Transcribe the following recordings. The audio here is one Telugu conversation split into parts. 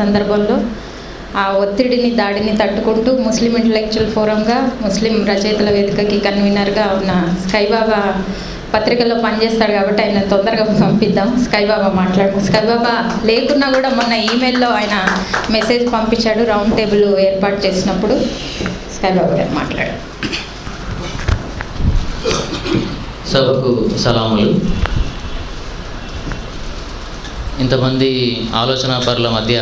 సందర్భంలో ఆ ఒత్తిడిని దాడిని తట్టుకుంటూ ముస్లిం ఇంటలెక్చువల్ ఫోరంగా ముస్లిం రచయితల వేదికకి కన్వీనర్గా ఉన్న స్కైబాబా పత్రికల్లో పనిచేస్తాడు కాబట్టి ఆయన తొందరగా పంపిద్దాం. స్కైబాబా మాట్లాడు. స్కైబాబా లేకున్నా కూడా మొన్న ఈమెయిల్లో ఆయన మెసేజ్ పంపించాడు రౌండ్ టేబుల్ ఏర్పాటు చేసినప్పుడు. స్కైబాబా గారు మాట్లాడారు. సభకు సలాములు. ఇంతమంది ఆలోచనా పరుల మధ్య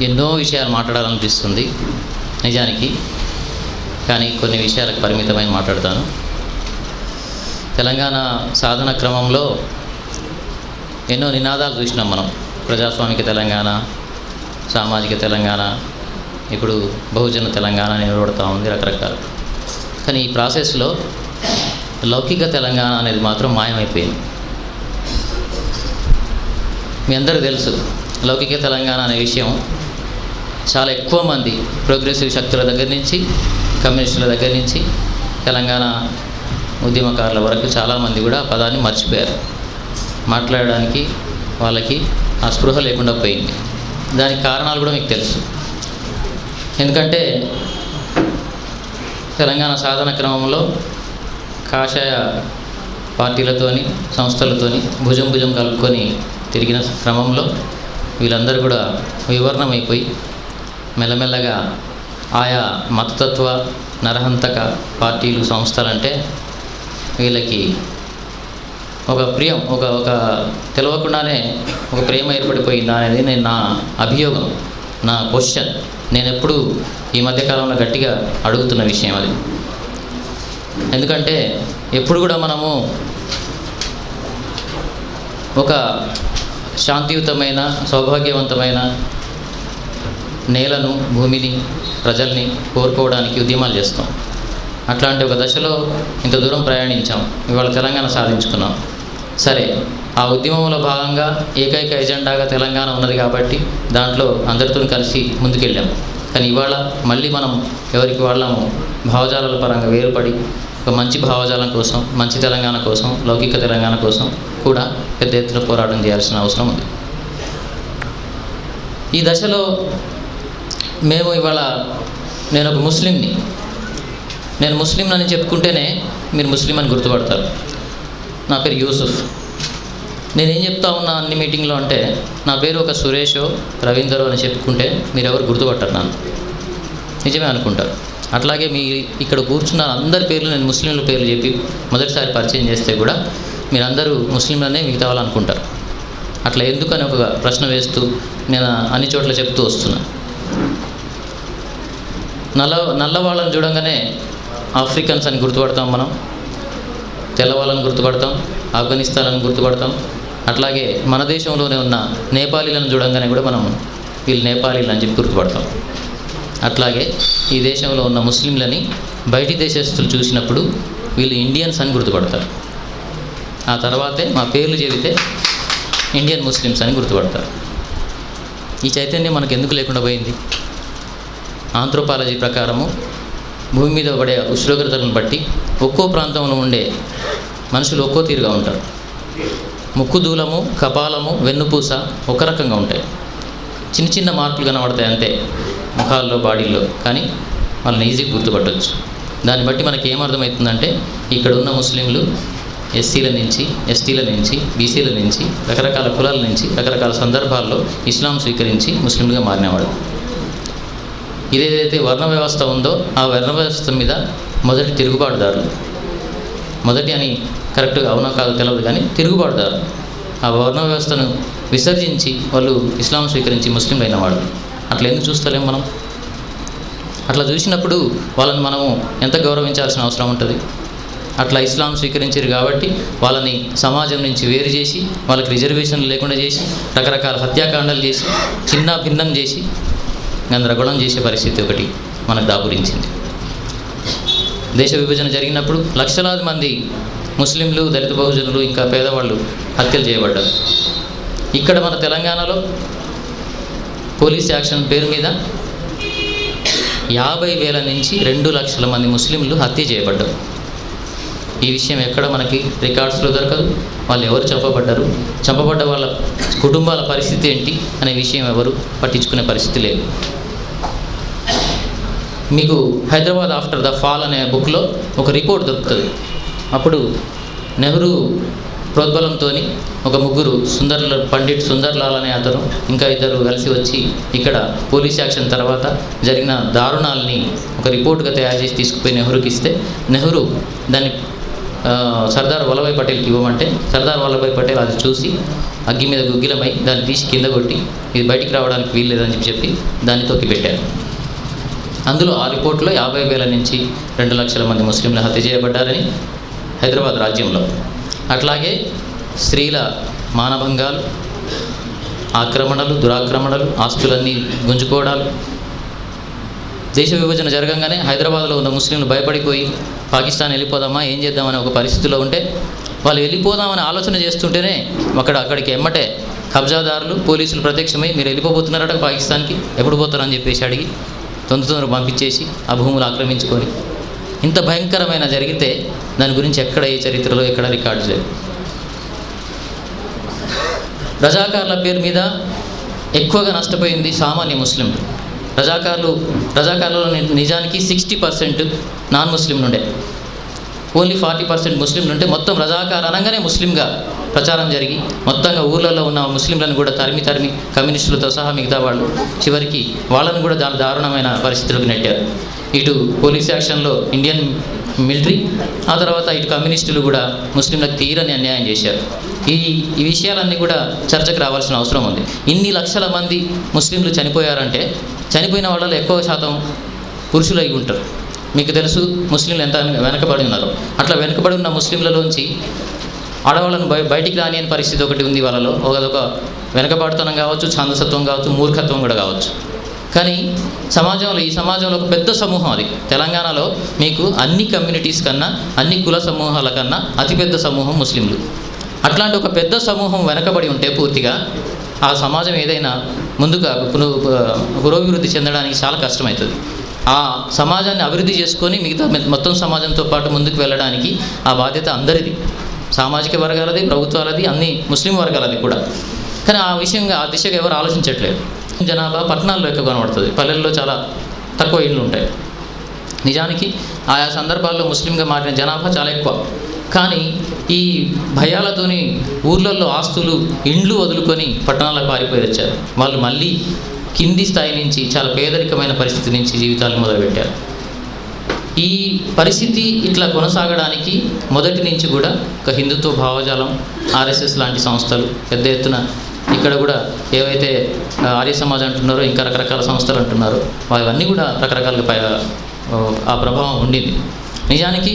ఎన్నో విషయాలు మాట్లాడాలనిపిస్తుంది నిజానికి, కానీ కొన్ని విషయాలకు పరిమితమై మాట్లాడతాను. తెలంగాణ సాధన క్రమంలో ఎన్నో నినాదాలు చూసినాం మనం. ప్రజాస్వామిక తెలంగాణ, సామాజిక తెలంగాణ, ఇప్పుడు బహుజన తెలంగాణ నిలబడుతూ ఉంది రకరకాలు. కానీ ఈ ప్రాసెస్లో లౌకిక తెలంగాణ అనేది మాత్రం మాయమైపోయింది. మీ అందరికీ తెలుసు లౌకిక తెలంగాణ అనే విషయం చాలా ఎక్కువ మంది ప్రోగ్రెసివ్ శక్తుల దగ్గర నుంచి, కమ్యూనిస్టుల దగ్గర నుంచి, తెలంగాణ ఉద్యమకారుల వరకు చాలామంది కూడా ఆ పదాన్ని మర్చిపోయారు. మాట్లాడడానికి వాళ్ళకి ఆ స్పృహ లేకుండా పోయింది. దానికి కారణాలు కూడా మీకు తెలుసు. ఎందుకంటే తెలంగాణ సాధన క్రమంలో కాషాయ పార్టీలతోని, సంస్థలతోని భుజం కలుపుకొని తిరిగిన క్రమంలో వీళ్ళందరూ కూడా వివరణమైపోయి మెల్లమెల్లగా ఆయా మతతత్వ నరహంతక పార్టీలు, సంస్థలంటే వీళ్ళకి ఒక ప్రియం, ఒక తెలవకుండానే ఒక ప్రేమ ఏర్పడిపోయిందా అనేది నా అభియోగం, నా క్వశ్చన్. నేను ఎప్పుడు ఈ మధ్యకాలంలో గట్టిగా అడుగుతున్న విషయం అది. ఎందుకంటే ఎప్పుడు కూడా మనము ఒక శాంతియుతమైన, సౌభాగ్యవంతమైన నేలను, భూమిని, ప్రజల్ని కోరుకోవడానికి ఉద్యమాలు చేస్తాం. అట్లాంటి ఒక దశలో ఇంత దూరం ప్రయాణించాం. ఇవాళ తెలంగాణ సాధించుకున్నాం. సరే, ఆ ఉద్యమంలో భాగంగా ఏకైక ఎజెండాగా తెలంగాణ ఉన్నది కాబట్టి దాంట్లో అందరితో కలిసి ముందుకెళ్ళాం. కానీ ఇవాళ మళ్ళీ మనం ఎవరికి వాళ్ళము భావజాలాల పరంగా వేరుపడి ఒక మంచి భావజాలం కోసం, మంచి తెలంగాణ కోసం, లౌకిక తెలంగాణ కోసం కూడా పెద్ద ఎత్తున పోరాటం చేయాల్సిన అవసరం ఉంది. ఈ దశలో మేము ఇవాళ నేను ఒక ముస్లింని, నేను ముస్లిం అని చెప్పుకుంటేనే మీరు ముస్లిం అని గుర్తుపడతారు. నా పేరు యూసుఫ్. నేనేం చెప్తా ఉన్నా అన్ని మీటింగ్లో అంటే నా పేరు ఒక సురేషో, రవీందరో అని చెప్పుకుంటే మీరు ఎవరు గుర్తుపట్టరు, నన్ను నిజమే అనుకుంటారు. అట్లాగే మీ ఇక్కడ కూర్చున్న అందరి పేర్లు నేను ముస్లింల పేర్లు చెప్పి మొదటిసారి పరిచయం చేస్తే కూడా మీరందరూ ముస్లింలనే మిగతా వాళ్ళు అనుకుంటారు. అట్లా ఎందుకని ఒక ప్రశ్న వేస్తూ నేను అన్ని చోట్ల చెప్తూ వస్తున్నా. నల్లవాళ్ళని చూడంగానే ఆఫ్రికన్స్ అని గుర్తుపడతాం మనం, తెల్లవాళ్ళని గుర్తుపడతాం, ఆఫ్ఘనిస్తాన్ గుర్తుపడతాం. అట్లాగే మన దేశంలోనే ఉన్న నేపాలీలను చూడంగానే కూడా మనం వీళ్ళు నేపాలీలు అని చెప్పి గుర్తుపడతాం. అట్లాగే ఈ దేశంలో ఉన్న ముస్లింలని బయటి దేశస్తులు చూసినప్పుడు వీళ్ళు ఇండియన్స్ అని గుర్తుపడతారు. ఆ తర్వాతే మా పేర్లు చెబితే ఇండియన్ ముస్లిమ్స్ అని గుర్తుపడతారు. ఈ చైతన్యం మనకు ఎందుకు లేకుండా పోయింది? ఆంథ్రోపాలజీ ప్రకారము భూమి మీద పడే ఉష్ణోగ్రతలను బట్టి ఒక్కో ప్రాంతంలో ఉండే మనుషులు ఒక్కో తీరుగా ఉంటారు. ముక్కు దూలము, కపాలము, వెన్నుపూస ఒక రకంగా ఉంటాయి. చిన్న చిన్న మార్పులు కనబడతాయి అంతే ముఖాల్లో, బాడీల్లో, కానీ వాళ్ళని ఈజీగా గుర్తుపట్టవచ్చు. దాన్ని బట్టి మనకి ఏమర్థమవుతుందంటే ఇక్కడ ఉన్న ముస్లింలు ఎస్సీల నుంచి, ఎస్టీల నుంచి, బీసీల నుంచి, రకరకాల కులాల నుంచి, రకరకాల సందర్భాల్లో ఇస్లాం స్వీకరించి ముస్లింలుగా మారినవాడు. ఇదేదైతే వర్ణ వ్యవస్థ ఉందో ఆ వర్ణ వ్యవస్థ మీద మొదటి తిరుగుబాటుదారులు, మొదటి అని కరెక్ట్గా అవునా కాదు తెలియదు కానీ తిరుగుబాటుదారు ఆ వర్ణ వ్యవస్థను విసర్జించి వాళ్ళు ఇస్లాం స్వీకరించి ముస్లింలు అయినవాడు. అట్లా ఎందుకు చూస్తలేం మనం? అట్లా చూసినప్పుడు వాళ్ళని మనము ఎంత గౌరవించాల్సిన అవసరం ఉంటుంది? అట్లా ఇస్లాం స్వీకరించారు కాబట్టి వాళ్ళని సమాజం నుంచి వేరు చేసి, వాళ్ళకి రిజర్వేషన్లు లేకుండా చేసి, రకరకాల హత్యాకాండాలు చేసి, చిన్న భిన్నం చేసి, గందరగోళం చేసే పరిస్థితి ఒకటి మనకు దాపురించింది. దేశ విభజన జరిగినప్పుడు లక్షలాది మంది ముస్లింలు, దళిత బహుజనులు, ఇంకా పేదవాళ్ళు హత్యలు చేయబడ్డారు. ఇక్కడ మన తెలంగాణలో పోలీస్ యాక్షన్ పేరు మీద 50,000 నుంచి 2 లక్షల మంది ముస్లింలు హత్య చేయబడ్డారు. ఈ విషయం ఎక్కడ మనకి రికార్డ్స్లో దొరకదు, వాళ్ళు ఎవరు చంపబడ్డారు, చంపబడ్డ వాళ్ళ కుటుంబాల పరిస్థితి ఏంటి అనే విషయం ఎవరు పట్టించుకునే పరిస్థితి లేదు. మీకు హైదరాబాద్ ఆఫ్టర్ ద ఫాల్ అనే బుక్లో ఒక రిపోర్ట్ దొరుకుతుంది. అప్పుడు నెహ్రూ ప్రోద్బలంతో ఒక ముగ్గురు పండిట్ సుందర్లాల్ అనే అతను ఇంకా ఇద్దరు కలిసి వచ్చి ఇక్కడ పోలీస్ యాక్షన్ తర్వాత జరిగిన దారుణాలని ఒక రిపోర్ట్గా తయారు చేసి తీసుకుపోయి నెహ్రూకి ఇస్తే నెహ్రూ దాన్ని సర్దార్ వల్లభాయ్ పటేల్కి ఇవ్వమంటే సర్దార్ వల్లభాయ్ పటేల్ అది చూసి అగ్గి మీద గుగ్గిలమై దాన్ని తీసి కింద కొట్టి ఇది బయటికి రావడానికి వీల్లేదని చెప్పి దాన్ని తొక్కిపెట్టారు. అందులో ఆ రిపోర్ట్లో 50,000 నుంచి 2 లక్షల మంది ముస్లింలు హత్య చేయబడ్డారని హైదరాబాద్ రాజ్యంలో. అట్లాగే స్త్రీల మానభంగాలు, ఆక్రమణలు, దురాక్రమణలు, ఆస్తులన్నీ గుంజుకోవడాలు. దేశ విభజన జరగంగానే హైదరాబాద్లో ఉన్న ముస్లింలు భయపడిపోయి పాకిస్తాన్ వెళ్ళిపోదామా ఏం చేద్దామనే ఒక పరిస్థితిలో ఉంటే వాళ్ళు వెళ్ళిపోదామని ఆలోచన చేస్తుంటేనే అక్కడికి ఎమ్మటే కబ్జాదారులు పోలీసులు ప్రత్యక్షమై మీరు వెళ్ళిపోతున్నారట పాకిస్తాన్కి, ఎప్పుడు పోతారని చెప్పేసి అడిగి తొందర పంపించేసి ఆ భూములు ఆక్రమించుకొని ఇంత భయంకరమైన జరిగితే దాని గురించి ఎక్కడ ఏ చరిత్రలో ఎక్కడ రికార్డు చేయదు. రజాకార్ల పేరు మీద ఎక్కువగా నష్టపోయింది సామాన్య ముస్లింలు. రజాకార్లలో నిజానికి 60% నాన్ ముస్లింలు ఉండే, ఓన్లీ 40% ముస్లింలు ఉంటే మొత్తం రజాకార్ అనగానే ముస్లింగా ప్రచారం జరిగి మొత్తంగా ఊర్లలో ఉన్న ముస్లింలను కూడా తరిమి కమ్యూనిస్టులతో సహా మిగతా వాళ్ళు చివరికి వాళ్ళను కూడా దారుణమైన పరిస్థితులకు నెట్టారు. ఇటు పోలీస్ యాక్షన్లో ఇండియన్ మిలిటరీ, ఆ తర్వాత ఇటు కమ్యూనిస్టులు కూడా ముస్లింలకు తీరని అన్యాయం చేశారు. ఈ విషయాలన్నీ కూడా చర్చకు రావాల్సిన అవసరం ఉంది. ఇన్ని లక్షల మంది ముస్లింలు చనిపోయారంటే చనిపోయిన వాళ్ళలో ఎక్కువ శాతం పురుషులు అయి ఉంటారు. మీకు తెలుసు ముస్లింలు ఎంత వెనకబడి ఉన్నారు. అట్లా వెనకబడి ఉన్న ముస్లింలలోంచి ఆడవాళ్ళను బయటికి రాని పరిస్థితి ఒకటి ఉంది వాళ్ళలో. ఒక వెనకబడుతనం కావచ్చు, ఛాందసత్వం కావచ్చు, మూర్ఖత్వం కూడా కావచ్చు. కానీ ఈ సమాజంలో ఒక పెద్ద సమూహం అది. తెలంగాణలో మీకు అన్ని కమ్యూనిటీస్ కన్నా, అన్ని కుల సమూహాల కన్నా అతిపెద్ద సమూహం ముస్లింలు. అట్లాంటి ఒక పెద్ద సమూహం వెనకబడి ఉంటే పూర్తిగా ఆ సమాజం ఏదైనా ముందుగా పురోభివృద్ధి చెందడానికి చాలా కష్టమవుతుంది. ఆ సమాజాన్ని అభివృద్ధి చేసుకొని మిగతా మొత్తం సమాజంతో పాటు ముందుకు వెళ్ళడానికి ఆ బాధ్యత అందరిది, సామాజిక వర్గాలది, ప్రభుత్వాలది, అన్ని ముస్లిం వర్గాలది కూడా. కానీ ఆ దిశగా ఎవరు ఆలోచించట్లేదు. జనాభా పట్టణాల్లో ఎక్కువ కనబడుతుంది, పల్లెల్లో చాలా తక్కువ ఇళ్ళు ఉంటాయి. నిజానికి ఆయా సందర్భాల్లో ముస్లింగా మారిన జనాభా చాలా ఎక్కువ. కానీ ఈ భయాలతోని ఊర్లలో ఆస్తులు, ఇండ్లు వదులుకొని పట్టణాలకు పారిపోయి వచ్చారు. వాళ్ళు మళ్ళీ కింది స్థాయి నుంచి చాలా పేదరికమైన పరిస్థితి నుంచి జీవితాలు మొదలుపెట్టారు. ఈ పరిస్థితి ఇట్లా కొనసాగడానికి మొదటి నుంచి కూడా ఒక హిందుత్వ భావజాలం, ఆర్ఎస్ఎస్ లాంటి సంస్థలు పెద్ద ఎత్తున ఇక్కడ కూడా ఏవైతే ఆర్య సమాజ్ అంటున్నారో ఇంకా రకరకాల సంస్థలు అంటున్నారో అవన్నీ కూడా రకరకాలుగా ఆ ప్రభావం ఉండింది. నిజానికి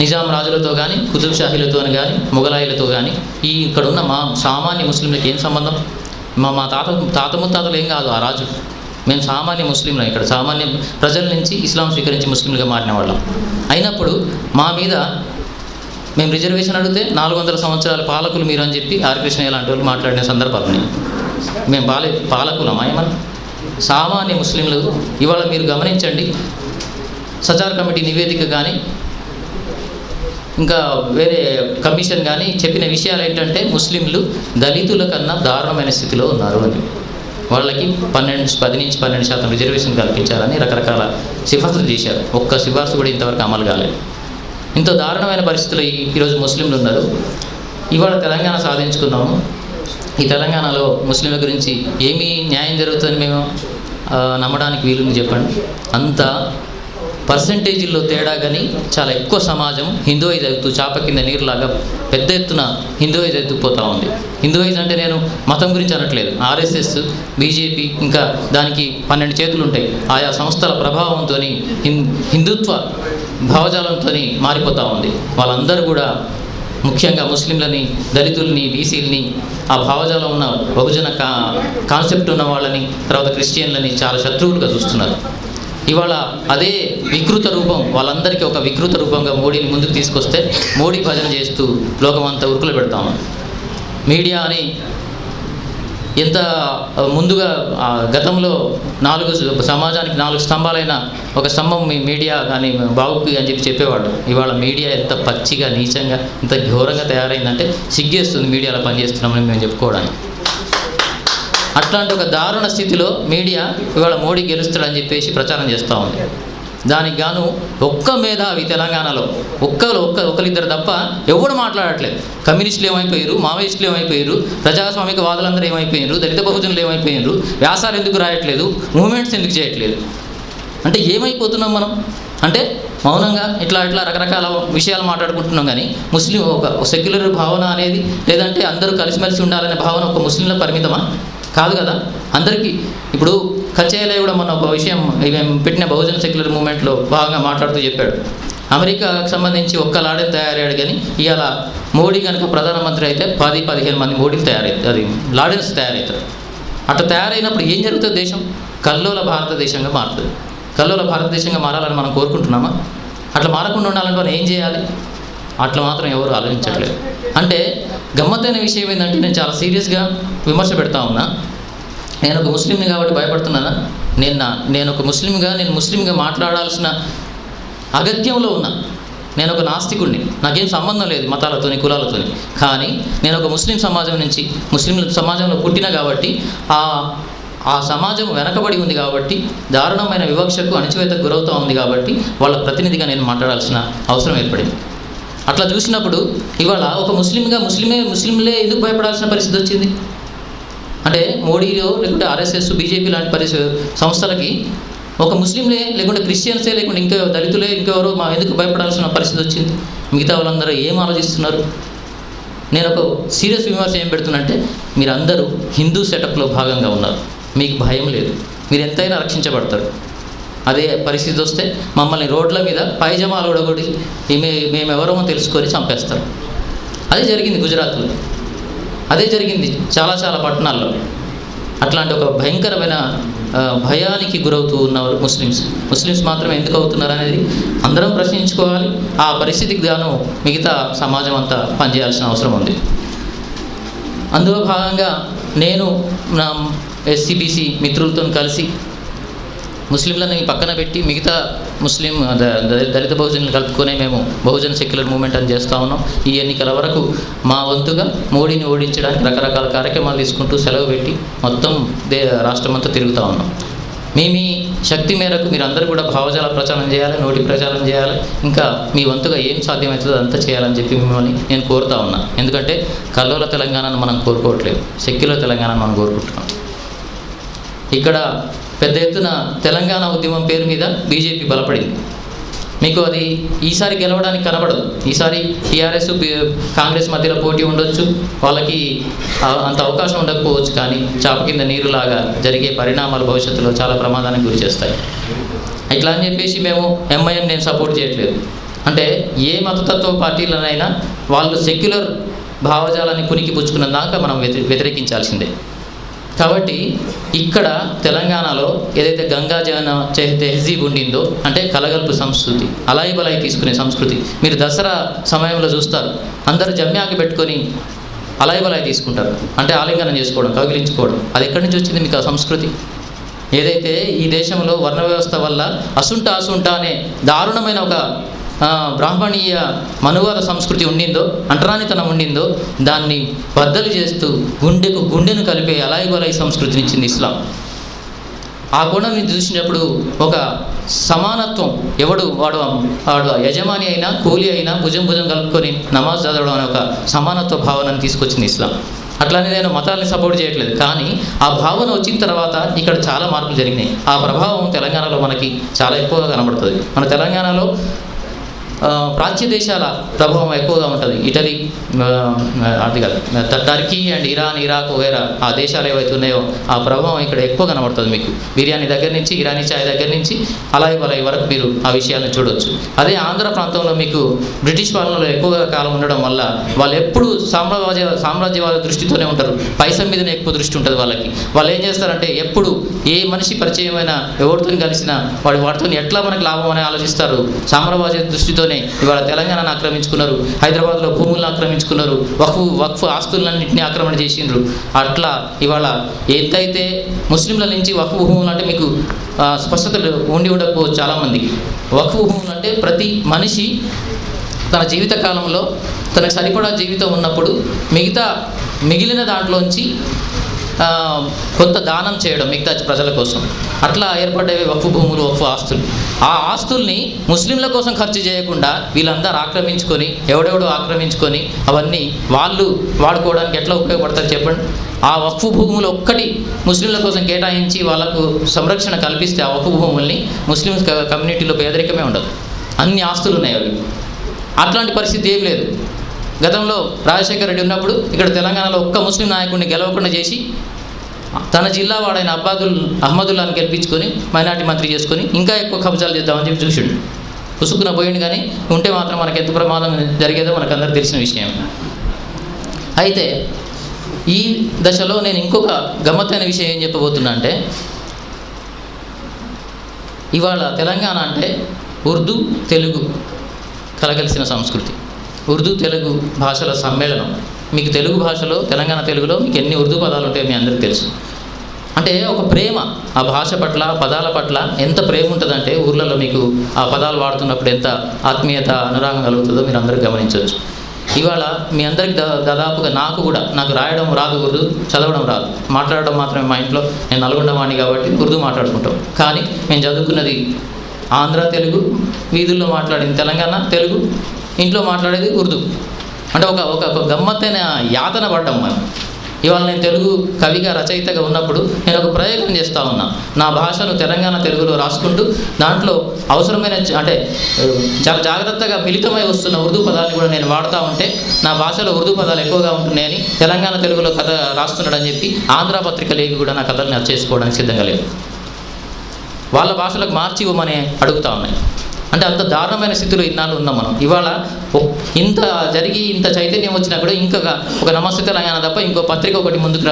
నిజాం రాజులతో కానీ, కుతుబ్ షాహీలతో కానీ, మొఘలాయిలతో కానీ ఇక్కడ ఉన్న మా సామాన్య ముస్లింలకు ఏం సంబంధం? మా తాత ముత్తాతలు ఏం కాదు ఆ రాజు. మేము సామాన్య ముస్లింలు, ఇక్కడ సామాన్య ప్రజల నుంచి ఇస్లాం స్వీకరించి ముస్లింలుగా మారిన వాళ్ళం. అయినప్పుడు మా మీద మేము రిజర్వేషన్ అడిగితే 400 సంవత్సరాల పాలకులు మీరు అని చెప్పి ఆర్ కృష్ణ లాంటి వాళ్ళు మాట్లాడిన సందర్భాలు ఉన్నాయి. మేము పాలకులమా ఏమన్నా? సామాన్య ముస్లింలు ఇవాళ మీరు గమనించండి, సచార్ కమిటీ నివేదిక కానీ ఇంకా వేరే కమిషన్ కానీ చెప్పిన విషయాలు ఏంటంటే ముస్లింలు దళితుల కన్నా దారుణమైన స్థితిలో ఉన్నారు అని. వాళ్ళకి 10-12% రిజర్వేషన్ కల్పించాలని రకరకాల సిఫార్సులు చేశారు. ఒక్క సిఫార్సు కూడా ఇంతవరకు అమలు కాలేదు. ఇంత దారుణమైన పరిస్థితుల్లో ఈరోజు ముస్లింలు ఉన్నారు. ఇవాళ తెలంగాణ సాధించుకున్నాము. ఈ తెలంగాణలో ముస్లింల గురించి ఏమీ న్యాయం జరుగుతుందని మేము నమ్మడానికి వీలుంది చెప్పండి? అంత పర్సంటేజీల్లో తేడా కానీ చాలా ఎక్కువ సమాజం హిందూయిజ్ అవుతూ చాప కింద నీరులాగా పెద్ద ఎత్తున హిందూయిజ్ అవుతూ ఉంది. హిందూయిజ్ అంటే నేను మతం గురించి అనట్లేదు. ఆర్ఎస్ఎస్, బీజేపీ ఇంకా దానికి 12 చేతులు ఉంటాయి. ఆయా సంస్థల ప్రభావంతో హిందుత్వ భావజాలంతో మారిపోతూ ఉంది. వాళ్ళందరూ కూడా ముఖ్యంగా ముస్లింలని, దళితుల్ని, బీసీలని, ఆ భావజాలం ఉన్న బహుజన కాన్సెప్ట్ ఉన్న వాళ్ళని, తర్వాత క్రిస్టియన్లని చాలా శత్రువులుగా చూస్తున్నారు. ఇవాళ అదే వికృత రూపం వాళ్ళందరికీ ఒక వికృత రూపంగా మోడీని ముందుకు తీసుకొస్తే మోడీ భజన చేస్తూ లోకమంతా ఉరుకులు పెడతాము. మీడియా అని ఎంత ముందుగా గతంలో సమాజానికి 4 స్తంభాలైన ఒక స్తంభం మీడియా కానీ బాగుకి అని చెప్పేవాళ్ళు. ఇవాళ మీడియా ఎంత పచ్చిగా నీచంగా ఎంత ఘోరంగా తయారైందంటే సిగ్గేస్తుంది మీడియాలో పనిచేస్తున్నామని మేము చెప్పుకోవడానికి. అట్లాంటి ఒక దారుణ స్థితిలో మీడియా ఇవాళ మోడీ గెలుస్తాడని చెప్పేసి ప్రచారం చేస్తూ ఉంది. దానికి గాను ఒక్క మేధావి తెలంగాణలో ఒకరిద్దరు తప్ప ఎవరు మాట్లాడట్లేదు. కమ్యూనిస్టులు ఏమైపోయారు, మావోయిస్టులు ఏమైపోయారు, ప్రజాస్వామిక వాదులందరూ ఏమైపోయారు, దళిత బహుజనులు ఏమైపోయారు, వ్యాసాలు ఎందుకు రాయట్లేదు, మూమెంట్స్ ఎందుకు చేయట్లేదు అంటే ఏమైపోతున్నాం మనం? అంటే మౌనంగా ఇట్లా రకరకాల విషయాలు మాట్లాడుకుంటున్నాం. కానీ ముస్లిం ఒక సెక్యులర్ భావన అనేది, లేదంటే అందరూ కలిసిమెలిసి ఉండాలనే భావన ఒక ముస్లింల పరిమితమా? కాదు కదా. అందరికీ ఇప్పుడు కచేలే కూడా మొన్న ఒక విషయం మేము పెట్టిన బహుజన సెక్యులర్ మూవ్మెంట్లో భాగంగా మాట్లాడుతూ చెప్పాడు. అమెరికాకు సంబంధించి ఒక్క లాడెన్ తయారయ్యాడు, కానీ ఇవాళ మోడీ కనుక ప్రధానమంత్రి అయితే 10-15 మంది మోడీలు అది లాడెన్స్ తయారవుతారు. అట్లా తయారైనప్పుడు ఏం జరుగుతుంది? దేశం కల్లోల భారతదేశంగా మారుతుంది. కల్లోల భారతదేశంగా మారాలని మనం కోరుకుంటున్నామా? అట్లా మారకుండా ఉండాలంటే మనం ఏం చేయాలి? అట్లా మాత్రం ఎవరు ఆలోచించట్లేదు. అంటే గమ్మత్తైన విషయం ఏంటంటే, నేను చాలా సీరియస్గా విమర్శ పెడతా ఉన్నా. నేను ఒక ముస్లింని కాబట్టి భయపడుతున్నానా? నేను ఒక ముస్లింగా మాట్లాడాల్సిన అగత్యంలో ఉన్నా. నేను ఒక నాస్తికుడిని, నాకేం సంబంధం లేదు మతాలతోని కులాలతోని. కానీ నేను ఒక ముస్లిం సమాజం నుంచి, ముస్లింల సమాజంలో పుట్టినా కాబట్టి ఆ సమాజం వెనకబడి ఉంది కాబట్టి, దారుణమైన వివక్షకు అణచివేతకు గురవుతూ ఉంది కాబట్టి వాళ్ళ ప్రతినిధిగా నేను మాట్లాడాల్సిన అవసరం ఏర్పడింది. అట్లా చూసినప్పుడు ఇవాళ ఒక ముస్లింలే ఎందుకు భయపడాల్సిన పరిస్థితి వచ్చింది? అంటే మోడీలో లేకుంటే ఆర్ఎస్ఎస్, బీజేపీ లాంటి సంస్థలకి ఒక ముస్లింలే లేకుంటే క్రిస్టియన్సే లేకుంటే ఇంకా దళితులే ఇంకెవరో ఎందుకు భయపడాల్సిన పరిస్థితి వచ్చింది? మిగతా వాళ్ళందరూ ఏం ఆలోచిస్తున్నారు? నేను ఒక సీరియస్ విమర్శ ఏం పెడుతున్నంటే, మీరందరూ హిందూ సెటప్లో భాగంగా ఉన్నారు. మీకు భయం లేదు, మీరు ఎంతైనా రక్షించబడతారు. అదే పరిస్థితి వస్తే మమ్మల్ని రోడ్ల మీద పైజమాలు ఉడగొడి మేమెవరమో తెలుసుకొని చంపేస్తారు. అదే జరిగింది గుజరాత్లో, అదే జరిగింది చాలా పట్టణాల్లో. అట్లాంటి ఒక భయంకరమైన భయానికి గురవుతూ ఉన్నవారు ముస్లిమ్స్ మాత్రం ఎందుకు అవుతున్నారు అనేది అందరం ప్రశ్నించుకోవాలి. ఆ పరిస్థితికి గాను మిగతా సమాజం అంతా పనిచేయాల్సిన అవసరం ఉంది. అందులో భాగంగా నేను నా ఎస్సీబీసీ మిత్రులతో కలిసి ముస్లింలని పక్కన పెట్టి మిగతా ముస్లిం దళిత బహుజనులు కలుపుకొనే మేము బహుజన సెక్యులర్ మూవ్మెంట్ అని చేస్తూ ఉన్నాం. ఈ ఎన్నికల వరకు మా వంతుగా మోడీని ఓడించడానికి రకరకాల కార్యక్రమాలు తీసుకుంటూ సెలవు పెట్టి మొత్తం రాష్ట్రం అంతా తిరుగుతూ ఉన్నాం. మీ శక్తి మేరకు మీరందరూ కూడా భావజాల ప్రచారం చేయాలి, నోటి ప్రచారం చేయాలి, ఇంకా మీ వంతుగా ఏం సాధ్యమవుతుందో అంతా చేయాలని చెప్పి మిమ్మల్ని నేను కోరుతా ఉన్నా. ఎందుకంటే కల్లోల తెలంగాణను మనం కోరుకోవట్లేదు, సెక్యులర్ తెలంగాణను మనం కోరుకుంటున్నాం. ఇక్కడ పెద్ద ఎత్తున తెలంగాణ ఉద్యమం పేరు మీద బీజేపీ బలపడింది. మీకు అది ఈసారి గెలవడానికి కనబడదు. ఈసారి టీఆర్ఎస్ కాంగ్రెస్ మధ్యలో పోటీ ఉండొచ్చు, వాళ్ళకి అంత అవకాశం ఉండకపోవచ్చు. కానీ చాప కింద నీరులాగా జరిగే పరిణామాలు భవిష్యత్తులో చాలా ప్రమాదానికి గురి చేస్తాయి. ఇట్లా అని చెప్పేసి మేము ఎంఐఎం నేను సపోర్ట్ చేయట్లేదు. అంటే ఏ మతతత్వ పార్టీలనైనా వాళ్ళు సెక్యులర్ భావజాలాన్ని కునికి పుచ్చుకున్న దాకా మనం వ్యతిరేకించాల్సిందే. కాబట్టి ఇక్కడ తెలంగాణలో ఏదైతే గంగా జన తెహజీబ్ ఉండిందో, అంటే కలగల్పు సంస్కృతి, అలాయి బలాయి తీసుకునే సంస్కృతి, మీరు దసరా సమయంలో చూస్తారు, అందరూ జమ్యాకి పెట్టుకొని అలాయి బలాయి తీసుకుంటారు. అంటే ఆలింగనం చేసుకోవడం, కౌగిలించుకోవడం. అది ఎక్కడి నుంచి వచ్చింది మీకు ఆ సంస్కృతి? ఏదైతే ఈ దేశంలో వర్ణ వ్యవస్థ వల్ల అసుంటా అనే దారుణమైన ఒక బ్రాహ్మణీయ మనువాద సంస్కృతి ఉండిందో, అంటరానితనం ఉండిందో, దాన్ని బద్దలు చేస్తూ గుండెను కలిపే అలాయి బలాయి సంస్కృతిని ఇచ్చింది ఇస్లాం. ఆ కోణం నుంచి చూసినప్పుడు ఒక సమానత్వం, వాడు యజమాని అయినా కూలి అయినా భుజం కలుపుకొని నమాజ్ చదవడం అనే ఒక సమానత్వ భావనను తీసుకొచ్చింది ఇస్లాం. అట్లానే నేను మతాల్ని సపోర్ట్ చేయట్లేదు, కానీ ఆ భావన వచ్చిన తర్వాత ఇక్కడ చాలా మార్పులు జరిగినాయి. ఆ ప్రభావం తెలంగాణలో మనకి చాలా ఎక్కువగా కనబడుతుంది. మన తెలంగాణలో ప్రాచ్య దేశాల ప్రభావం ఎక్కువగా ఉంటుంది. ఇటలీ, అది కాదు, టర్కీ అండ్ ఇరాన్, ఇరాక్ వగైరా ఆ దేశాలు ఏవైతే ఉన్నాయో ఆ ప్రభావం ఇక్కడ ఎక్కువ కనబడుతుంది. మీకు బిర్యానీ దగ్గర నుంచి, ఇరానీ ఛాయ్ దగ్గర నుంచి అలాయి బలాయి వరకు మీరు ఆ విషయాలను చూడవచ్చు. అదే ఆంధ్ర ప్రాంతంలో మీకు బ్రిటిష్ పాలనలో ఎక్కువగా కాలం ఉండడం వల్ల వాళ్ళు ఎప్పుడు సామ్రాజ్యవాద దృష్టితోనే ఉంటారు. పైసా మీదనే ఎక్కువ దృష్టి ఉంటుంది వాళ్ళకి. వాళ్ళు ఏం చేస్తారంటే ఎప్పుడు ఏ మనిషి పరిచయమైనా ఎవరితో కలిసినా వాడితో ఎట్లా మనకు లాభం అని ఆలోచిస్తారు. సామ్రాజ్య దృష్టితో ఆక్రమించుకొని ఇవాళ తెలంగాణను ఆక్రమించుకున్నారు, హైదరాబాద్లో భూములను ఆక్రమించుకున్నారు, వక్ఫ్ ఆస్తులన్నింటినీ ఆక్రమణ చేసిండ్రు. అట్లా ఇవాళ ఎంతైతే ముస్లింల నుంచి వక్ఫ్ భూములు అంటే మీకు స్పష్టత ఉండకపోవచ్చు చాలామందికి. వక్ఫ్ భూములు అంటే ప్రతి మనిషి తన జీవిత కాలంలో తనకు సరిపడా జీవితం ఉన్నప్పుడు మిగిలిన దాంట్లోంచి కొంత దానం చేయడం మిగతా ప్రజల కోసం, అట్లా ఏర్పడేవి వక్ఫ్ భూములు, వక్ఫ్ ఆస్తులు. ఆ ఆస్తుల్ని ముస్లింల కోసం ఖర్చు చేయకుండా వీళ్ళందరూ ఆక్రమించుకొని ఎవడెవడో ఆక్రమించుకొని అవన్నీ వాళ్ళు వాడుకోవడానికి ఎట్లా ఉపయోగపడతారు చెప్పండి. ఆ వక్ఫ్ భూములు ఒక్కటి ముస్లింల కోసం కేటాయించి వాళ్ళకు సంరక్షణ కల్పిస్తే ఆ వక్ఫ్ భూముల్ని ముస్లిం కమ్యూనిటీలో పేదరికమే ఉండదు, అన్ని ఆస్తులు ఉన్నాయి అవి. అట్లాంటి పరిస్థితి ఏం లేదు. గతంలో రాజశేఖర రెడ్డి ఉన్నప్పుడు ఇక్కడ తెలంగాణలో ఒక్క ముస్లిం నాయకుడిని గెలవకుండా చేసి తన జిల్లా వాడైన అహ్మదుల్లాని గెలిపించుకొని మైనార్టీ మంత్రి చేసుకొని ఇంకా ఎక్కువ కబ్జాలు చేద్దామని చెప్పి చూసిండు. ఉసుకున పోయిండు. కానీ ఉంటే మాత్రం మనకు ఎంత ప్రమాదం జరిగేదో మనకు అందరికీ తెలిసిన విషయం. అయితే ఈ దశలో నేను ఇంకొక గమ్మత్తైన విషయం ఏం చెప్పబోతున్నా అంటే, ఇవాళ తెలంగాణ అంటే ఉర్దూ తెలుగు కలగలిసిన సంస్కృతి, ఉర్దూ తెలుగు భాషల సమ్మేళనం. మీకు తెలుగు భాషలో తెలంగాణ తెలుగులో మీకు ఎన్ని ఉర్దూ పదాలు ఉంటాయో మీ అందరికీ తెలుసు. అంటే ఒక ప్రేమ ఆ భాష పట్ల, పదాల పట్ల ఎంత ప్రేమ ఉంటుందంటే ఊర్లలో మీకు ఆ పదాలు వాడుతున్నప్పుడు ఎంత ఆత్మీయత, అనురాగం కలుగుతుందో మీరు అందరూ గమనించవచ్చు. ఇవాళ మీ అందరికి దాదాపుగా నాకు రాయడం రాదు, ఉర్దూ చదవడం రాదు, మాట్లాడడం మాత్రమే. మా ఇంట్లో నేను నల్గొండ వాణ్ణి కాబట్టి ఉర్దూ మాట్లాడుకుంటాం. కానీ మేము చదువుకున్నది ఆంధ్ర తెలుగు, వీధుల్లో మాట్లాడింది తెలంగాణ తెలుగు, ఇంట్లో మాట్లాడేది ఉర్దూ. అంటే ఒక గమ్మత్తైన యాతన పడ్డాం మనం. ఇవాళ నేను తెలుగు కవిగా, రచయితగా ఉన్నప్పుడు నేను ఒక ప్రయోగం చేస్తూ ఉన్నా. నా భాషను తెలంగాణ తెలుగులో రాసుకుంటూ దాంట్లో అవసరమైన అంటే చాలా జాగ్రత్తగా మిళితమై వస్తున్న ఉర్దూ పదాలను కూడా నేను వాడుతూ ఉంటే నా భాషలో ఉర్దూ పదాలు ఎక్కువగా ఉంటున్నాయని తెలంగాణ తెలుగులో కథ రాస్తున్నాడని చెప్పి ఆంధ్ర పత్రికలు ఏవి కూడా నా కథల్ని అర్చేసుకోవడానికి సిద్ధంగా లేవు. వాళ్ళ భాషలకు మార్చి ఇవ్వమని అడుగుతూ ఉన్నాయి. అంటే అంత దారుణమైన స్థితిలో ఇన్నాళ్ళు ఉన్నాం మనం. ఇవాళ ఇంత జరిగి ఇంత చైతన్యం వచ్చినా కూడా ఇంకా ఒక నమస్తే తెలంగాణ తప్ప ఇంకో పత్రిక ఒకటి ముందుకు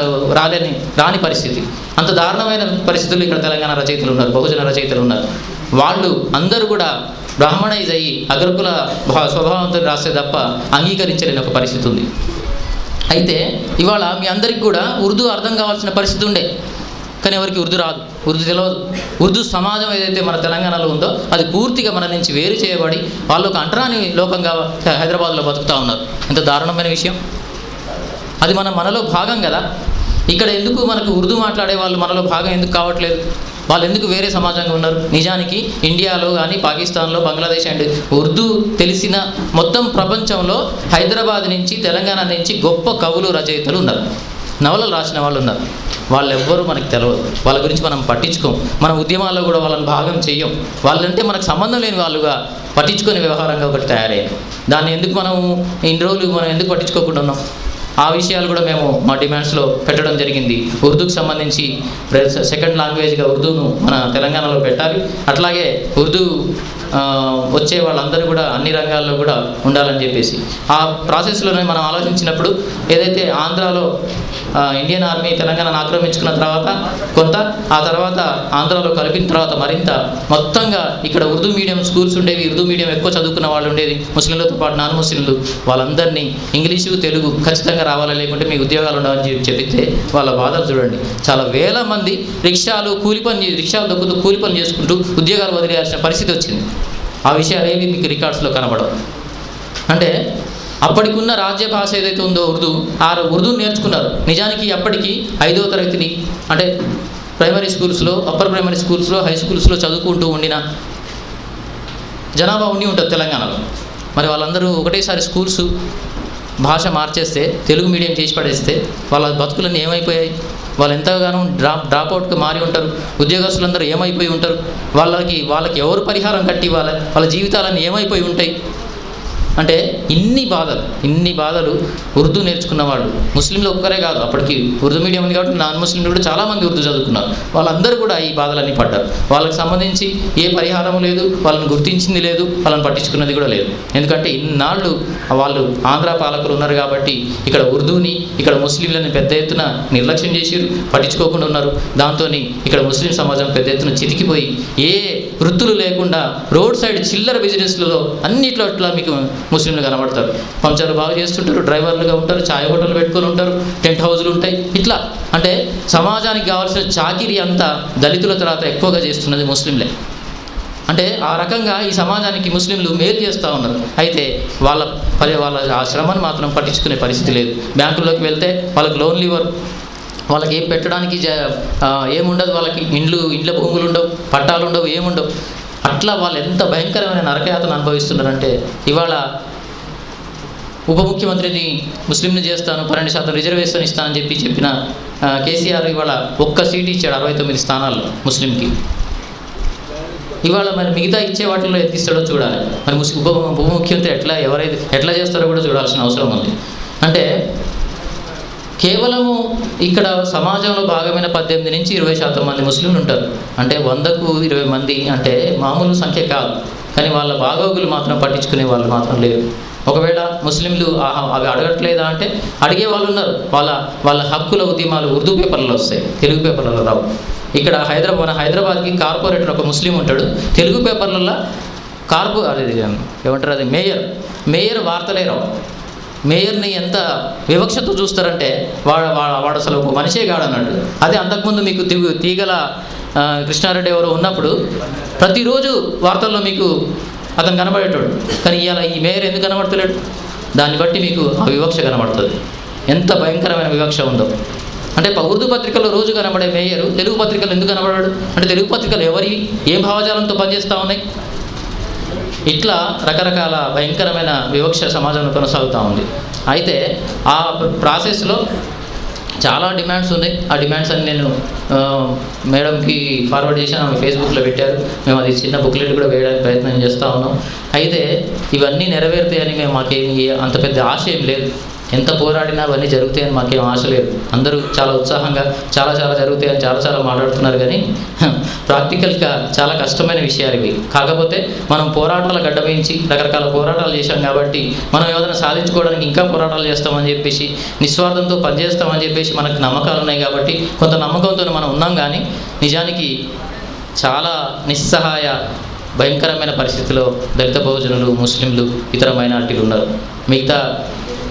రాని పరిస్థితి. అంత దారుణమైన పరిస్థితుల్లో ఇక్కడ తెలంగాణ రచయితలు ఉన్నారు, బహుజన రచయితలు ఉన్నారు. వాళ్ళు అందరూ కూడా బ్రాహ్మణైజ్ అయ్యి అగ్రకుల స్వభావంతో రాస్తే తప్ప అంగీకరించలేని ఒక పరిస్థితి ఉంది. అయితే ఇవాళ మీ అందరికీ కూడా ఉర్దూ అర్థం కావాల్సిన పరిస్థితి ఉండే, కానీ ఎవరికి ఉర్దూ రాదు, ఉర్దూ తెలియదు. ఉర్దూ సమాజం ఏదైతే మన తెలంగాణలో ఉందో అది పూర్తిగా మన నుంచి వేరు చేయబడి వాళ్ళు ఒక అంటరాని లోకంగా హైదరాబాద్లో బతుకుతూ ఉన్నారు. ఎంత దారుణమైన విషయం. అది మనలో భాగం కదా. ఇక్కడ ఎందుకు మనకు ఉర్దూ మాట్లాడే వాళ్ళు మనలో భాగం ఎందుకు కావట్లేదు? వాళ్ళు ఎందుకు వేరే సమాజంగా ఉన్నారు? నిజానికి ఇండియాలో కానీ, పాకిస్తాన్లో, బంగ్లాదేశ్ అండ్ ఉర్దూ తెలిసిన మొత్తం ప్రపంచంలో హైదరాబాద్ నుంచి, తెలంగాణ నుంచి గొప్ప కవులు, రచయితలు ఉన్నారు, నవలలు రాసిన వాళ్ళు ఉన్నారు. వాళ్ళెవ్వరూ మనకు తెలియదు, వాళ్ళ గురించి మనం పట్టించుకోం. మన ఉద్యమాల్లో కూడా వాళ్ళని భాగం చెయ్యం. వాళ్ళంటే మనకు సంబంధం లేని వాళ్ళుగా పట్టించుకొని వ్యవహారంగా ఒకటి తయారయ్యాయి. దాన్ని ఎందుకు ఇన్ని రోజులు మనం ఎందుకు పట్టించుకోకుండా ఉన్నాం? ఆ విషయాలు కూడా మేము మా డిమాండ్స్లో పెట్టడం జరిగింది. ఉర్దూకు సంబంధించి సెకండ్ లాంగ్వేజ్గా ఉర్దూను మన తెలంగాణలో పెట్టాలి. అట్లాగే ఉర్దూ వచ్చే వాళ్ళందరూ కూడా అన్ని రంగాల్లో కూడా ఉండాలని చెప్పేసి ఆ ప్రాసెస్లోనే మనం ఆలోచించినప్పుడు ఏదైతే ఆంధ్రాలో ఇండియన్ ఆర్మీ తెలంగాణను ఆక్రమించుకున్న తర్వాత కొంత, ఆ తర్వాత ఆంధ్రాలో కలిపిన తర్వాత మరింత మొత్తంగా ఇక్కడ ఉర్దూ మీడియం స్కూల్స్ ఉండేవి, ఉర్దూ మీడియం ఎక్కువ చదువుకున్న వాళ్ళు ఉండేది, ముస్లింలతో పాటు నాన్ ముస్లింలు. వాళ్ళందరినీ ఇంగ్లీషు, తెలుగు ఖచ్చితంగా రావాలి, లేకుంటే మీ ఉద్యోగాలు ఉండవని చెప్తే వాళ్ళ బాధలు చూడండి. చాలా వేల మంది రిక్షాలు దొక్కుతూ కూలి పని చేసుకుంటూ ఉద్యోగాలు వదిలేయాల్సిన పరిస్థితి వచ్చింది. ఆ విషయాలు ఏవి మీకు రికార్డ్స్లో కనబడవు. అంటే అప్పటికున్న రాజ్య భాష ఏదైతే ఉందో ఉర్దూ, ఆ ఉర్దూ నేర్చుకున్నారు. నిజానికి అప్పటికి 5వ తరగతిని అంటే ప్రైమరీ స్కూల్స్లో, అప్పర్ ప్రైమరీ స్కూల్స్లో, హై స్కూల్స్లో చదువుకుంటూ ఉండిన జనాభా ఉంటుంది తెలంగాణలో. మరి వాళ్ళందరూ ఒకటేసారి స్కూల్స్ భాష మార్చేస్తే, తెలుగు మీడియం చేసి పడేస్తే వాళ్ళ బతుకులన్నీ ఏమైపోయాయి? వాళ్ళు ఎంతగానో డ్రాప్అవుట్గా మారి ఉంటారు. ఉద్యోగస్తులందరూ ఏమైపోయి ఉంటారు? వాళ్ళకి ఎవరు పరిహారం కట్టి వాళ్ళ జీవితాలన్నీ ఏమైపోయి ఉంటాయి? అంటే ఇన్ని బాధలు ఉర్దూ నేర్చుకున్న వాళ్ళు ముస్లింలు ఒక్కరే కాదు. అప్పటికి ఉర్దూ మీడియం ఉంది కాబట్టి నాన్ ముస్లింలు కూడా చాలామంది ఉర్దూ చదువుకున్నారు. వాళ్ళందరూ కూడా ఈ బాధలన్నీ పడ్డారు. వాళ్ళకి సంబంధించి ఏ పరిహారం లేదు, వాళ్ళని గుర్తించింది లేదు, వాళ్ళని పట్టించుకున్నది కూడా లేదు. ఎందుకంటే ఇన్నాళ్ళు వాళ్ళు ఆంధ్ర పాలకులు ఉన్నారు కాబట్టి ఇక్కడ ఉర్దూని, ఇక్కడ ముస్లింలని పెద్ద ఎత్తున నిర్లక్ష్యం చేసిరు, పట్టించుకోకుండా ఉన్నారు. దాంతో ఇక్కడ ముస్లిం సమాజం పెద్ద ఎత్తున చితికిపోయి ఏ వృత్తులు లేకుండా రోడ్ సైడ్ చిల్లర బిజినెస్లలో అన్నిట్లో అట్లా మీకు ముస్లింలు కనబడతారు. పంచర్లు బాగా చేస్తుంటారు, డ్రైవర్లుగా ఉంటారు, ఛాయ్ హోటల్ పెట్టుకొని ఉంటారు, టెంట్ హౌస్లు ఉంటాయి. ఇట్లా అంటే సమాజానికి కావాల్సిన చాకిరీ అంతా దళితుల తర్వాత ఎక్కువగా చేస్తున్నది ముస్లింలే. అంటే ఆ రకంగా ఈ సమాజానికి ముస్లింలు మేలు చేస్తూ ఉన్నారు. అయితే వాళ్ళ ఆ శ్రమను మాత్రం పట్టించుకునే పరిస్థితి లేదు. బ్యాంకుల్లోకి వెళ్తే వాళ్ళకి లోన్లు ఇవ్వరు, వాళ్ళకి ఏం పెట్టడానికి ఏముండదు, వాళ్ళకి ఇండ్ల భూములు ఉండవు, పట్టాలు ఉండవు, ఏముండవు. అట్లా వాళ్ళు ఎంత భయంకరమైన నరకయాతను అనుభవిస్తున్నారంటే ఇవాళ ఉప ముఖ్యమంత్రిని ముస్లింని చేస్తాను, 12% రిజర్వేషన్ ఇస్తానని చెప్పిన కేసీఆర్ ఇవాళ ఒక్క సీటు ఇచ్చాడు 69 స్థానాల్లో ముస్లింకి. ఇవాళ మరి మిగతా ఇచ్చే వాటిల్లో ఎంత ఇస్తాడో చూడాలి. మరి ఉప ముఖ్యమంత్రి ఎట్లా చేస్తారో కూడా చూడాల్సిన అవసరం ఉంది. అంటే కేవలము ఇక్కడ సమాజంలో భాగమైన 18 నుంచి 20% మంది ముస్లింలు ఉంటారు. అంటే 100కు 20 మంది అంటే మామూలు సంఖ్య కాదు. కానీ వాళ్ళ బాగోగులు మాత్రం పట్టించుకునే వాళ్ళు మాత్రం లేరు. ఒకవేళ ముస్లింలు అవి అడగట్లేదా అంటే అడిగే వాళ్ళు ఉన్నారు. వాళ్ళ హక్కుల ఉద్యమాలు ఉర్దూ పేపర్లలో వస్తాయి, తెలుగు పేపర్లలో రావు. ఇక్కడ హైదరాబాద్కి కార్పొరేటర్ ఒక ముస్లిం ఉంటాడు. తెలుగు పేపర్లలో ఏమంటారు అది మేయర్ వార్తలే రావు. మేయర్ని ఎంత వివక్షతో చూస్తారంటే వాడు అసలు ఒక మనిషే కాడన్నాడు. అదే అంతకుముందు మీకు తీగల కృష్ణారెడ్డి ఎవరో ఉన్నప్పుడు ప్రతిరోజు వార్తల్లో మీకు అతను కనబడేటోడు. కానీ ఇవాళ ఈ మేయర్ ఎందుకు కనబడతలేడు? దాన్ని బట్టి మీకు ఆ వివక్ష కనబడుతుంది, ఎంత భయంకరమైన వివక్ష ఉందో. అంటే ఉర్దూ పత్రికల్లో రోజు కనబడే మేయరు తెలుగు పత్రికలు ఎందుకు కనబడాడు? అంటే తెలుగు పత్రికలు ఏ భావజాలంతో పనిచేస్తూ ఉన్నాయి? ఇట్లా రకరకాల భయంకరమైన వివక్ష సమాజంలో కొనసాగుతూ ఉంది. అయితే ఆ ప్రాసెస్లో చాలా డిమాండ్స్ ఉన్నాయి. ఆ డిమాండ్స్ అని నేను మేడంకి ఫార్వర్డ్ చేశాను, ఆమె ఫేస్బుక్లో పెట్టారు. మేము అది చిన్న బుక్లెట్ కూడా వేయడానికి ప్రయత్నం చేస్తూ ఉన్నాం. అయితే ఇవన్నీ నెరవేరుతాయని మాకేమి అంత పెద్ద ఆశ ఏం లేదు. ఎంత పోరాడినా అవన్నీ జరుగుతాయని మాకేం ఆశ లేదు. అందరూ చాలా ఉత్సాహంగా చాలా జరుగుతాయని చాలా మాట్లాడుతున్నారు. కానీ ప్రాక్టికల్గా చాలా కష్టమైన విషయాలు ఇవి. కాకపోతే మనం పోరాటాల గడ్డ వేయించి రకరకాల పోరాటాలు చేశాం కాబట్టి మనం ఏదైనా సాధించుకోవడానికి ఇంకా పోరాటాలు చేస్తామని చెప్పేసి నిస్వార్థంతో పనిచేస్తామని చెప్పేసి మనకు నమ్మకాలు ఉన్నాయి కాబట్టి కొంత నమ్మకంతో మనం ఉన్నాం. కానీ నిజానికి చాలా నిస్సహాయ భయంకరమైన పరిస్థితిలో దళిత బహుజనులు, ముస్లింలు, ఇతర మైనారిటీలు ఉన్నారు. మిగతా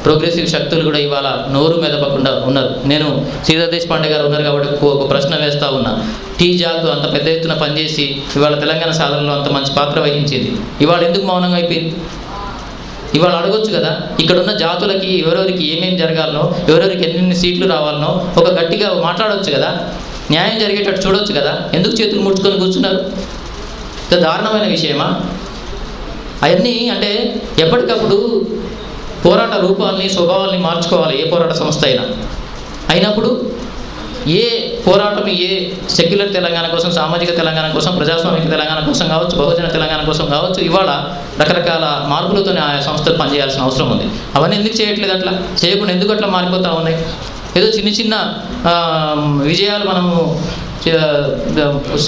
ప్రోగ్రెసివ్ శక్తులు కూడా ఇవాళ నోరు మెదపకుండా ఉన్నారు. నేను శ్రీధర్ దేశపాండే గారు ఉన్నారు కాబట్టి ఒక ప్రశ్న వేస్తూ ఉన్నా. టీ జాగ్ అంత పెద్ద ఎత్తున పనిచేసి ఇవాళ తెలంగాణ సాధనలో అంత మంచి పాత్ర వహించింది. ఇవాళ ఎందుకు మౌనంగా అయిపోయింది? ఇవాళ అడగొచ్చు కదా, ఇక్కడున్న జాతులకి ఎవరెవరికి ఏమేమి జరగాలనో, ఎవరెవరికి ఎన్ని సీట్లు రావాలనో ఒక గట్టిగా మాట్లాడవచ్చు కదా, న్యాయం జరిగేటట్టు చూడవచ్చు కదా. ఎందుకు చేతులు ముడుచుకొని కూర్చున్నారు? ఇంత దారుణమైన విషయమా? అవన్నీ అంటే ఎప్పటికప్పుడు పోరాట రూపాలని, స్వభావాల్ని మార్చుకోవాలి ఏ పోరాట సంస్థ అయినప్పుడు. ఏ పోరాటం ఏ సెక్యులర్ తెలంగాణ కోసం, సామాజిక తెలంగాణ కోసం, ప్రజాస్వామిక తెలంగాణ కోసం కావచ్చు, బహుజన తెలంగాణ కోసం కావచ్చు, ఇవాళ రకరకాల మార్పులతోనే ఆయా సంస్థలు పనిచేయాల్సిన అవసరం ఉంది. అవన్నీ ఎందుకు చేయట్లేదు? అట్లా చేయకుండా ఎందుకు అట్లా మారిపోతూ ఉన్నాయి? ఏదో చిన్న విజయాలు మనము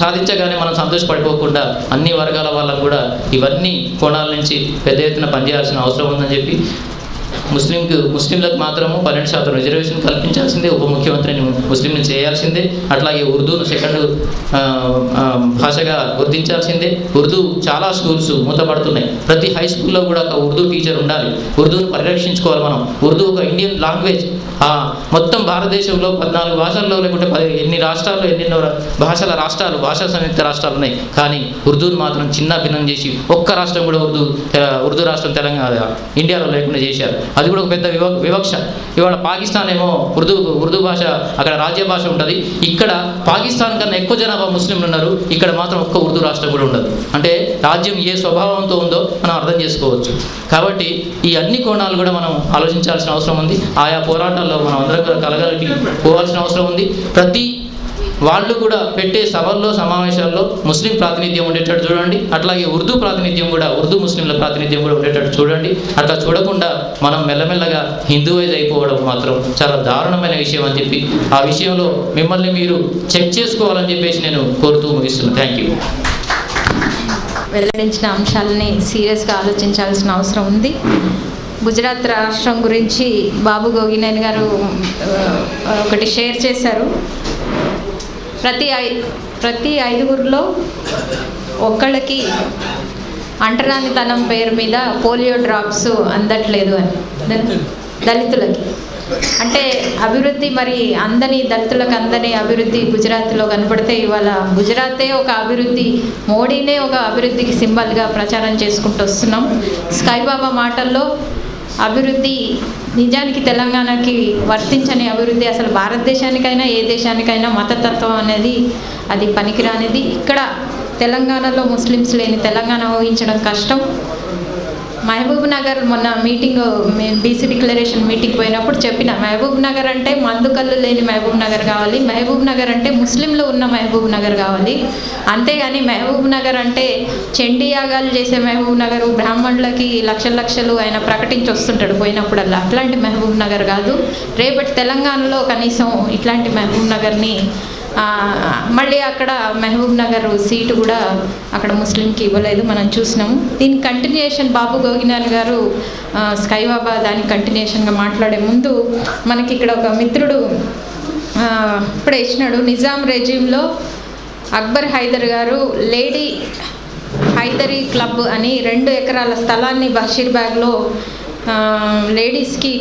సాధించగానే మనం సంతోషపడిపోకుండా అన్ని వర్గాల వాళ్ళకు కూడా ఇవన్నీ కోణాల నుంచి పెద్ద ఎత్తున పనిచేయాల్సిన అవసరం ఉందని చెప్పి ముస్లింలకు మాత్రము 12% రిజర్వేషన్ కల్పించాల్సిందే, ఉప ముఖ్యమంత్రిని ముస్లింని చేయాల్సిందే. అట్లాగే ఉర్దూను సెకండ్ భాషగా గుర్తించాల్సిందే. ఉర్దూ చాలా స్కూల్స్ మూతపడుతున్నాయి. ప్రతి హై స్కూల్లో కూడా ఒక ఉర్దూ టీచర్ ఉండాలి. ఉర్దూను పరిరక్షించుకోవాలి మనం. ఉర్దూ ఒక ఇండియన్ లాంగ్వేజ్. మొత్తం భారతదేశంలో 14 భాషల్లో లేకుంటే ఎన్ని రాష్ట్రాల్లో ఎన్నెన్నో భాషా సంయుక్త రాష్ట్రాలు ఉన్నాయి. కానీ ఉర్దూను మాత్రం చిన్న భిన్నం చేసి ఒక్క రాష్ట్రం కూడా ఉర్దూ రాష్ట్రం తెలంగాణ ఇండియాలో లేకుండా చేశారు. అది కూడా ఒక పెద్ద వివక్ష. ఇవాళ పాకిస్తాన్ ఏమో ఉర్దూ భాష అక్కడ రాజ్య భాష ఉంటుంది. ఇక్కడ పాకిస్తాన్ కన్నా ఎక్కువ జనాభా ముస్లింలు ఉన్నారు. ఇక్కడ మాత్రం ఒక్క ఉర్దూ రాష్ట్రం కూడా ఉండదు. అంటే రాజ్యం ఏ స్వభావంతో ఉందో మనం అర్థం చేసుకోవచ్చు. కాబట్టి ఈ అన్ని కోణాలు కూడా మనం ఆలోచించాల్సిన అవసరం ఉంది. ఆయా పోరాటాల్లో మనం అందరం కలగలిగి పోవాల్సిన అవసరం ఉంది. ప్రతి వాళ్ళు కూడా పెట్టే సభల్లో, సమావేశాల్లో ముస్లిం ప్రాతినిధ్యం ఉండేటట్టు చూడండి. అట్లాగే ఉర్దూ ప్రాతినిధ్యం కూడా, ఉర్దూ ముస్లింల ప్రాతినిధ్యం కూడా ఉండేటట్టు చూడండి. అట్లా చూడకుండా మనం మెల్లమెల్లగా హిందూవైజ్ అయిపోవడం మాత్రం చాలా దారుణమైన విషయం అని చెప్పి ఆ విషయంలో మిమ్మల్ని మీరు చెక్ చేసుకోవాలని చెప్పేసి నేను కోరుతూ ముగిస్తున్నాను. Thank you. వెల్లడించిన అంశాలని సీరియస్గా ఆలోచించాల్సిన అవసరం ఉంది. గుజరాత్ రాష్ట్రం గురించి బాబు గోగినేని గారు ఒకటి షేర్ చేశారు. ప్రతి 5గురిలో ఒక్కళ్ళకి అంటరానితనం పేరు మీద పోలియో డ్రాప్స్ అందట్లేదు అని దళితులకి. అంటే అభివృద్ధి మరి దళితులకు అందని అభివృద్ధి గుజరాత్లో కనపడితే ఇవాళ గుజరాతే ఒక అభివృద్ధి, మోడీనే ఒక అభివృద్ధికి సింబల్గా ప్రచారం చేసుకుంటూ వస్తున్నాం. స్కైబాబా మాటల్లో అభివృద్ధి నిజానికి తెలంగాణకి వర్తించని అభివృద్ధి, అసలు భారతదేశానికైనా ఏ దేశానికైనా మతతత్వం అనేది అది పనికిరానిది. ఇక్కడ తెలంగాణలో ముస్లిమ్స్ లేని తెలంగాణ ఊహించడం కష్టం. మహబూబ్ నగర్ మొన్న మీటింగ్, బీసీ డిక్లరేషన్ మీటింగ్ పోయినప్పుడు చెప్పిన, మహబూబ్ నగర్ అంటే మందుకల్లు లేని మహబూబ్ నగర్ కావాలి, మహబూబ్ నగర్ అంటే ముస్లింలు ఉన్న మహబూబ్ నగర్ కావాలి. అంతేగాని మహబూబ్ నగర్ అంటే చండీ యాగాలు చేసే మహబూబ్ నగర్, బ్రాహ్మణులకి లక్షలు ఆయన ప్రకటించి వస్తుంటాడు పోయినప్పుడల్లా, అట్లాంటి మహబూబ్ నగర్ కాదు. రేపటి తెలంగాణలో కనీసం ఇట్లాంటి మహబూబ్ నగర్ని మళ్ళీ అక్కడ మహబూబ్ నగర్ సీటు కూడా అక్కడ ముస్లింకి ఇవ్వలేదు, మనం చూసినాము. దీని కంటిన్యూషన్ బాబు గోగినాన్ గారు స్కైబాబా దానికి కంటిన్యూషన్గా మాట్లాడే ముందు మనకి ఇక్కడ ఒక మిత్రుడు ఇప్పుడే ఇచ్చినాడు. నిజాం రెజ్యూమ్లో అక్బర్ హైదర్ గారు లేడీ హైదరీ క్లబ్ అని 2 ఎకరాల స్థలాన్ని బషీర్బాగ్లో లేడీస్కి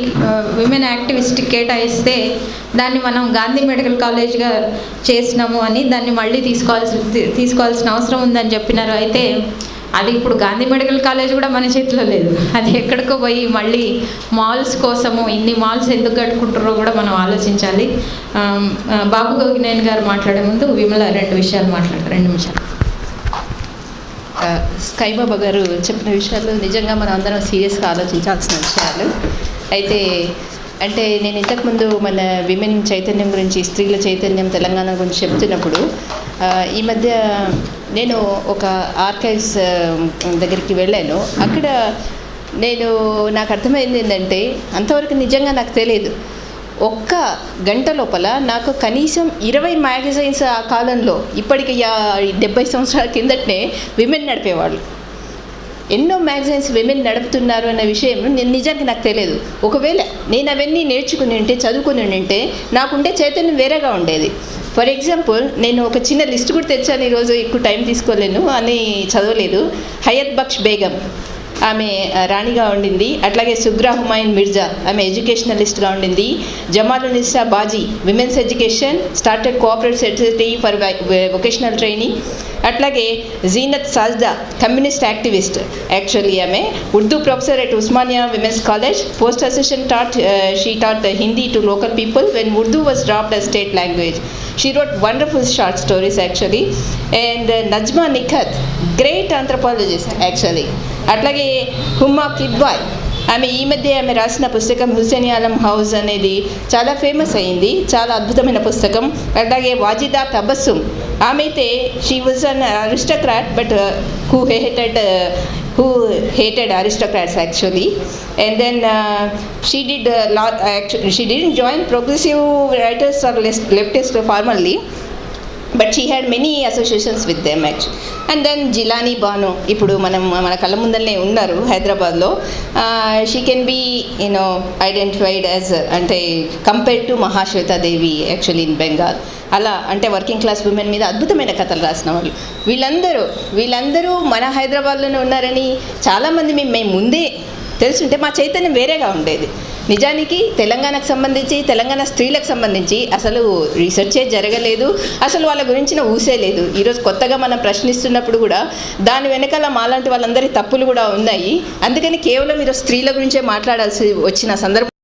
విమెన్ యాక్టివిస్ట్కి కేటాయిస్తే దాన్ని మనం గాంధీ మెడికల్ కాలేజ్గా చేసినాము అని దాన్ని మళ్ళీ తీసుకోవాల్సిన అవసరం ఉందని చెప్పినారు. అయితే అది ఇప్పుడు గాంధీ మెడికల్ కాలేజ్ కూడా మన చేతిలో లేదు, అది ఎక్కడికో పోయి మళ్ళీ మాల్స్ కోసము ఇన్ని మాల్స్ ఎందుకు కట్టుకుంటారో కూడా మనం ఆలోచించాలి. బాబు గోగినేని గారు మాట్లాడే ముందు విమల 2 విషయాలు మాట్లాడారు, 2 నిమిషాలు. స్కైబాబా గారు చెప్పిన విషయాలు నిజంగా మనం అందరం సీరియస్గా ఆలోచించాల్సిన విషయాలు. అయితే అంటే నేను ఇంతకుముందు మన విమెన్ చైతన్యం గురించి, స్త్రీల చైతన్యం తెలంగాణ గురించి చెప్తున్నప్పుడు ఈ మధ్య నేను ఒక ఆర్కైవ్స్ దగ్గరికి వెళ్ళాను. అక్కడ నాకు అర్థమైంది ఏంటంటే, అంతవరకు నిజంగా నాకు తెలియదు, 1 గంట లోపల నాకు కనీసం 20 మ్యాగజైన్స్ ఆ కాలంలో, ఇప్పటికి 70 సంవత్సరాల కిందటనే విమెన్ నడిపేవాళ్ళు. ఎన్నో మ్యాగజైన్స్ విమెన్ నడుపుతున్నారు అన్న విషయం నిజానికి నాకు తెలియదు. ఒకవేళ నేను అవన్నీ నేర్చుకుని ఉంటే, చదువుకుని ఉంటే నాకుండే చైతన్యం వేరేగా ఉండేది. ఫర్ ఎగ్జాంపుల్, నేను ఒక చిన్న లిస్ట్ కూడా తెచ్చాను, ఈరోజు ఎక్కువ టైం తీసుకోలేను అని చదవలేదు. హయత్ బక్ష్ బేగం ఆమె రాణిగా ఉండింది. అట్లాగే సుగ్రా హుమాయూన్ మిర్జా ఆమె ఎడ్యుకేషనలిస్ట్గా ఉండింది. Jamalunnisa Baji women's education, started cooperative society for vocational training. అట్లాగే Zeenath Sajda communist activist, actually ఆమె Urdu professor at Osmania women's college. Post assistant she taught Hindi to local people when Urdu was dropped as state language. She wrote wonderful short stories actually. And Najma Nikhat, great anthropologist actually. అట్లాగే హుమ్మా కిబ్బాయ్, ఈ మధ్య ఆమె రాసిన పుస్తకం హుస్సేన్ ఆలం హౌస్ అనేది చాలా ఫేమస్ అయింది, చాలా అద్భుతమైన పుస్తకం. అట్లాగే వాజిదా తబస్సుమ్, ఆమె అయితే she was an aristocrat but who hated aristocrats actually. And then she didn't join progressive writers or leftist formally, but she had many associations with them actually. And then Jilani Bano, ఇప్పుడు మన కళ్ళ ముందరనే ఉన్నారు హైదరాబాద్లో. She can be identified as, అంటే compared to Mahasweta Devi actually in Bengal. అలా అంటే వర్కింగ్ క్లాస్ ఉమెన్ మీద అద్భుతమైన కథలు రాసిన వాళ్ళు. వీళ్ళందరూ మన హైదరాబాద్లోనే ఉన్నారని చాలామంది మేము ముందే తెలుసుంటే మా చైతన్యం వేరేగా ఉండేది. నిజానికి తెలంగాణకు సంబంధించి, తెలంగాణ స్త్రీలకు సంబంధించి అసలు రీసెర్చే జరగలేదు, అసలు వాళ్ళ గురించిన ఊసే లేదు. ఈరోజు కొత్తగా మనం ప్రశ్నిస్తున్నప్పుడు కూడా దాని వెనకాల మాలాంటి వాళ్ళందరి తప్పులు కూడా ఉన్నాయి. అందుకని కేవలం ఈరోజు స్త్రీల గురించే మాట్లాడాల్సి వచ్చిన సందర్భం